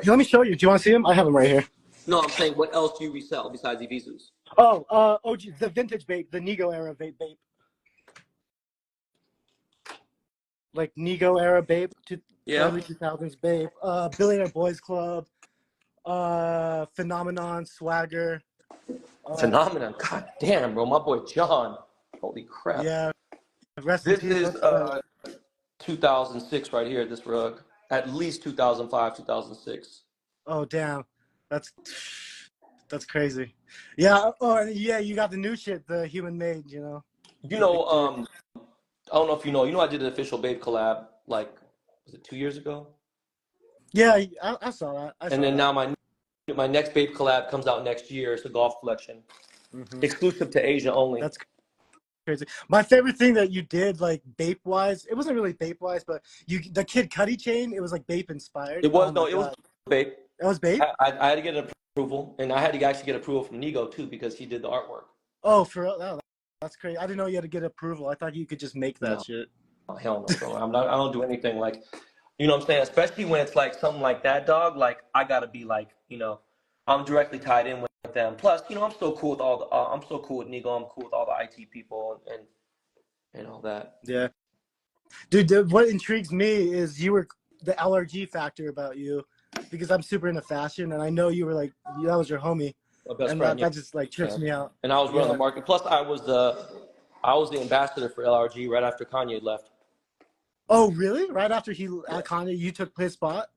Let me show you. Do you want to see him? I have him right here. No, I'm saying, what else do you resell besides Evisus? Oh, OG, the vintage Bape, the Nego era Bape. Like Nego era Bape, early 2000s Bape. Billionaire Boys Club, Phenomenon, Swagger. Phenomenon. God damn, bro. My boy John. Holy crap. Yeah. Rest This in peace. is 2006 right here, this rug. At least 2005, 2006. Oh, damn. That's crazy. Yeah. Oh, and yeah, you got the new shit, the human made, you know. You know, I don't know if you know. I did an official Bape collab, like, was it 2 years ago? Yeah, I saw that. And then now my next Bape collab comes out next year. It's a golf collection. Exclusive to Asia only. That's crazy. My favorite thing that you did, like Bape wise, it wasn't really Bape wise, but the Kid Cudi chain, it was like Bape inspired. It was it was Bape. That was Bape. I had to get an approval, and I had to actually get approval from Nego too because he did the artwork. Oh, for real? Oh, that's crazy. I didn't know you had to get approval. I thought you could just make that shit. Oh, hell no, bro. I don't do anything like, you know what I'm saying? Especially when it's like something like that, dog. Like I gotta be like, I'm directly tied in with them. Plus, I'm so cool with I'm so cool with Nego. I'm cool with all the IT people and all that. Yeah, dude. What intrigues me is you were the LRG factor about you, because I'm super into fashion, and I know you were like that was your homie. My best and friend, that just like trips me out. And I was running the market. Plus, I was the ambassador for LRG right after Kanye left. Oh, really? Right after Kanye, you took his spot?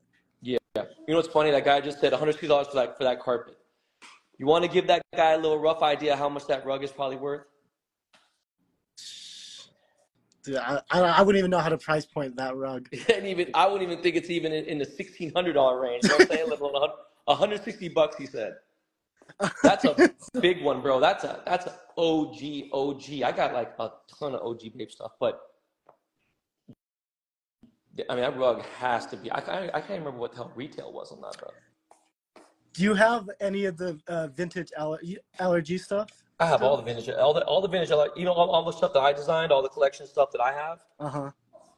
Yeah. You know what's funny? That guy just said $160 for that carpet. You want to give that guy a little rough idea how much that rug is probably worth? Dude, I wouldn't even know how to price point that rug. I wouldn't even think it's even in the $1,600 range. You know what I'm saying? Let alone $160, he said. That's a big one, bro. That's a OG. I got like a ton of OG Bape stuff, but I mean that rug has to be. I can't remember what the hell retail was on that rug. Do you have any of the vintage LRG stuff? I have all the vintage, all the vintage, all the stuff that I designed, all the collection stuff that I have.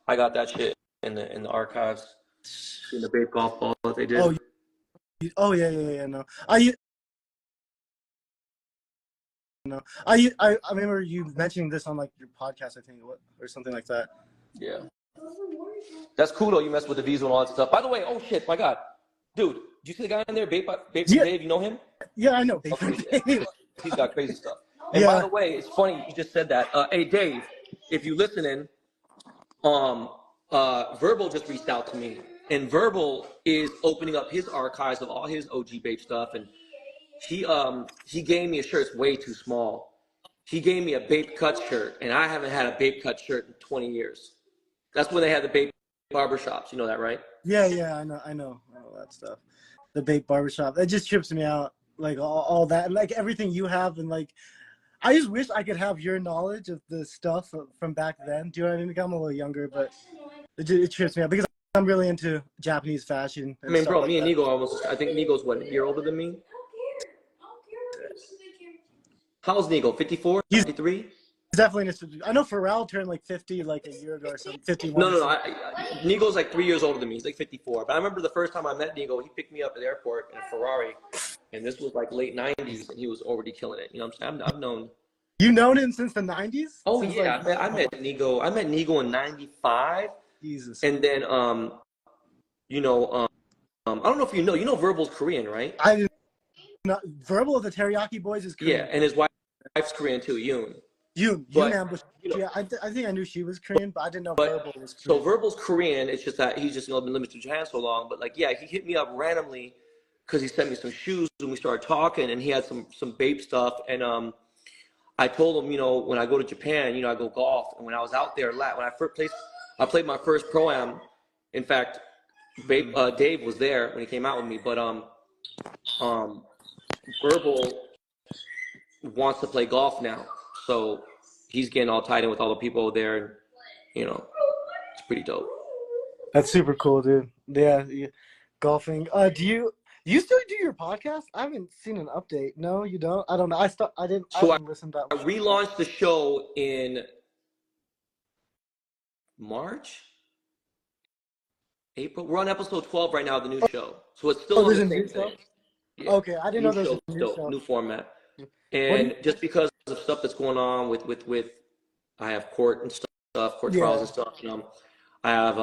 I got that shit in the archives, in the Bape golf ball that they did. Yeah. No, I remember you mentioning this on like your podcast, I think, or something like that. Yeah. That's cool though. You mess with the Visa and all that stuff. By the way, oh shit, my God, dude, do you see the guy in there, Bape Dave? You know him? Yeah, I know. He's got crazy stuff. And by the way, it's funny you just said that. Hey Dave, if you listening, Verbal just reached out to me, and Verbal is opening up his archives of all his OG Bape stuff, and he gave me a shirt. It's way too small. He gave me a Bape cut shirt, and I haven't had a Bape cut shirt in 20 years. That's when they had the Bape barbershops. You know that, right? Yeah, I know all that stuff. The Bape barbershop. It just trips me out. Like all that, like everything you have, and like, I just wish I could have your knowledge of the stuff from back then. Do you know what I mean? I'm a little younger, but it trips me out because I'm really into Japanese fashion. I mean, bro, like me and Nego I think Nego's what, a year older than me? How's Nego? 54? 53? Definitely. I know Pharrell turned like 50 like a year ago or something. 51. No. Nego's like 3 years older than me. He's like 54. But I remember the first time I met Nego, he picked me up at the airport in a Ferrari, and this was like late 90s, and he was already killing it. You know what I'm saying? I've known. You known him since the 90s? Oh yeah, like, I met Nego. I met Nego in '95. Jesus. And then I don't know if you know Verbal's Korean, right? I didn't. Verbal of the Teriyaki Boys is Korean. Yeah, and his wife's Korean too, Yoon. Yeah, I think I knew she was Korean, but I didn't know Verbal was Korean. So Verbal's Korean. It's just that he's just been living in Japan so long. But like, yeah, he hit me up randomly because he sent me some shoes and we started talking, and he had some Bape stuff. And I told him, when I go to Japan, I go golf. And when I was out there, when I played my first pro-am. In fact, Dave was there when he came out with me. But Verbal wants to play golf now. So he's getting all tied in with all the people there, and it's pretty dope. That's super cool, dude. Yeah. Golfing. Do you still do your podcast? I haven't seen an update. No, you don't. I don't know. I didn't listen to that. I relaunched the show in March, April. We're on episode 12 right now of the new show. So it's still Oh, on there's the a same new show? thing. Yeah. Okay, I didn't know New there was show a new still, show. new format. What do you? And just because of stuff that's going on with I have court and stuff, court trials Yeah. and stuff, I have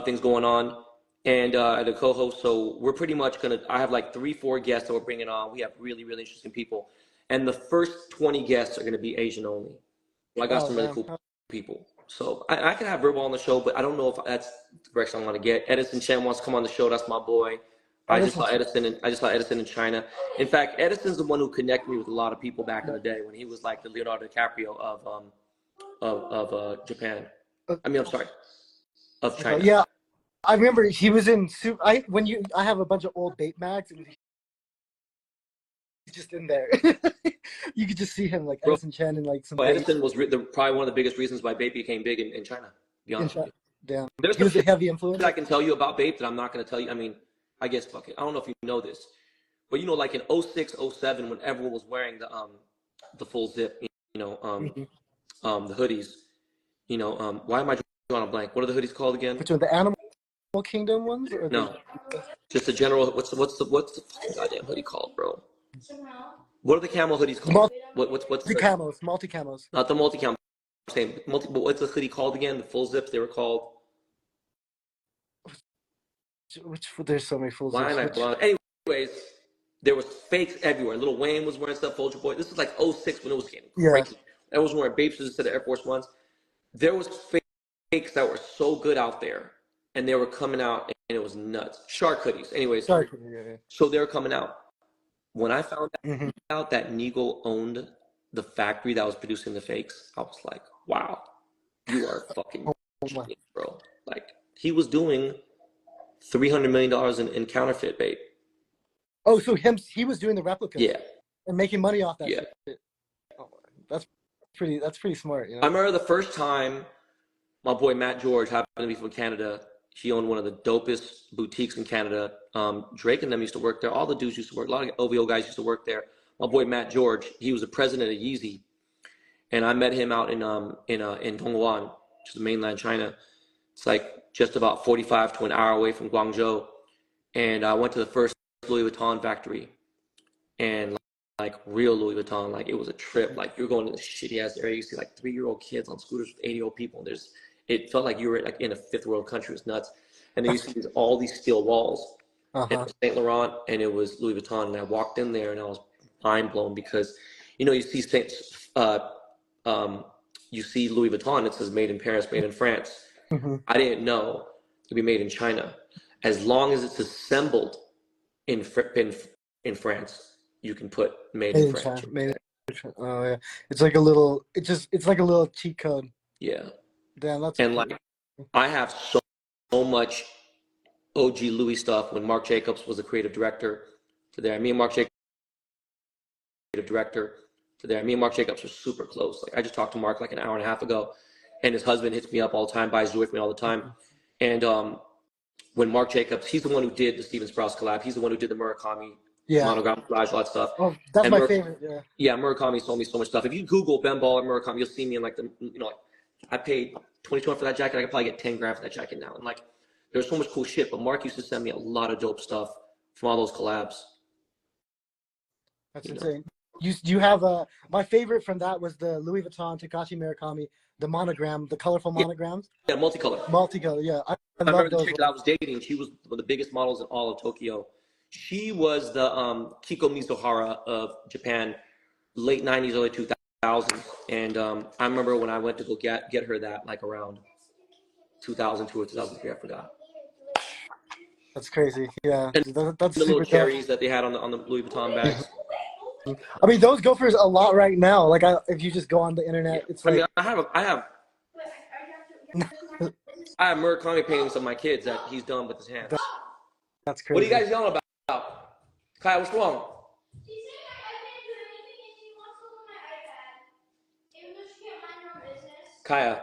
things going on, and the co-host. So we're pretty much gonna. I have like 3, 4 guests that we're bringing on. We have really, really interesting people, and the first 20 guests are gonna be Asian only. So I got Oh, some really damn. cool people. So I can have Verbal on the show, but I don't know if that's the direction I want to get. Edison Chen wants to come on the show. That's my boy. I just saw Edison in China. In fact, Edison's the one who connected me with a lot of people back in the day when he was like the Leonardo DiCaprio of Japan. I mean, I'm sorry, of China. Yeah, I remember he was in. I have a bunch of old Bape mags, and he's just in there. You could just see him like Edison Chen and like some. Edison was probably one of the biggest reasons why Bape became big in China. To be honest with you. Damn. There's He was a some heavy influence. I can tell you about Bape that I'm not going to tell you. I mean, I guess fuck it. I don't know if you know this, but like in 06, 07, when everyone was wearing the full zip, the hoodies, why am I drawing a blank? What are the hoodies called again? Which one, the Animal Kingdom ones? Or No, just a general. What's the fucking goddamn hoodie called, bro? What are the camel hoodies called? What's the camos, multi camos? Not the multi camo. Same multi. But what's the hoodie called again? The full zips. They were called. There's so many full zips. Why am I blonde? Anyways, there was fakes everywhere. Lil Wayne was wearing stuff. Soulja Boy. This was like 06 when it was getting crazy. Everyone was wearing Bapes instead of Air Force Ones. There was fakes that were so good out there, and they were coming out, and it was nuts. Shark hoodies. Anyways, so they were coming out. When I found out that Nigo owned the factory that was producing the fakes, I was like, wow, you are fucking genius, bro. Like, he was doing $300 million in counterfeit Bape. Oh, so he was doing the replicas. Yeah. And making money off that. Yeah. Shit. Oh, that's pretty smart. I remember the first time my boy Matt George happened to be from Canada. He owned one of the dopest boutiques in Canada. Drake and them used to work there. All the dudes used to work. A lot of OVO guys used to work there. My boy Matt George, he was the president of Yeezy, and I met him out in Dongguan, which is the mainland China. It's like just about 45 to an hour away from Guangzhou, and I went to the first Louis Vuitton factory, and like real Louis Vuitton, like it was a trip. Like you're going to this shitty ass area, you see like 3-year-old kids on scooters with 80-year-old people, and it felt like you were like in a fifth world country. It was nuts. And then you see all these steel walls. And it was Saint Laurent and it was Louis Vuitton. And I walked in there and I was mind blown because, you see you see Louis Vuitton, it says made in Paris, made in France. I didn't know it could be made in China. As long as it's assembled in France, you can put made in France. Oh yeah, it's like a little cheat code. Yeah. Damn, that's and like I have so much OG Louis stuff when Marc Jacobs was the creative director to there. Me and Marc Jacobs are super close. Like I just talked to Marc like an hour and a half ago, and his husband hits me up all the time, buys jewelry for me all the time. And when Marc Jacobs, he's the one who did the Steven Sprouse collab. He's the one who did the Murakami monogram collage, all that stuff. Oh, that's my favorite. Yeah. Yeah, Murakami sold me so much stuff. If you Google Ben Baller Murakami, you'll see me in like I paid $22 for that jacket. I could probably get $10,000 for that jacket now. And like, there's so much cool shit. But Marc used to send me a lot of dope stuff from all those collabs. That's insane. You have my favorite from that was the Louis Vuitton Takashi Murakami, the monogram, the colorful monograms. Yeah, multicolor. Multicolor, yeah. I remember the chick that I was dating. She was one of the biggest models in all of Tokyo. She was the Kiko Mizuhara of Japan, late 90s, early 2000s. And I remember when I went to go get her that like around 2002 or 2003, I forgot. That's crazy. Yeah, and that's the little cherries that they had on the Louis Vuitton bags. I mean, those go for a lot right now. Like, if you just go on the internet, it's like. I have Murakami paintings of my kids that he's done with his hands. That's crazy. What are you guys yelling about? Kyle, what's wrong? Kaya,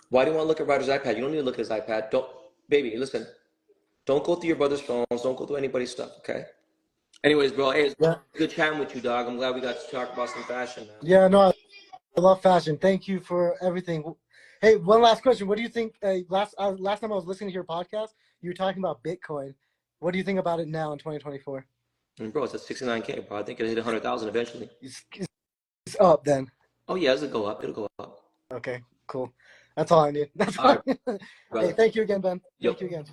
why do you want to look at Ryder's iPad? You don't need to look at his iPad. Baby, listen. Don't go through your brother's phones. Don't go through anybody's stuff, okay? Anyways, bro, hey, it's good chatting with you, dog. I'm glad we got to talk about some fashion, man. Yeah, no, I love fashion. Thank you for everything. Hey, one last question. What do you think? Last time I was listening to your podcast, you were talking about Bitcoin. What do you think about it now in 2024? I mean, bro, it's at 69K, bro. I think it'll hit 100,000 eventually. It's up then. Oh yeah, it'll go up. It'll go up. Okay, cool. That's all I need. That's All all right, I need. Hey, brother. thank you again, Ben. Yo. Thank you again.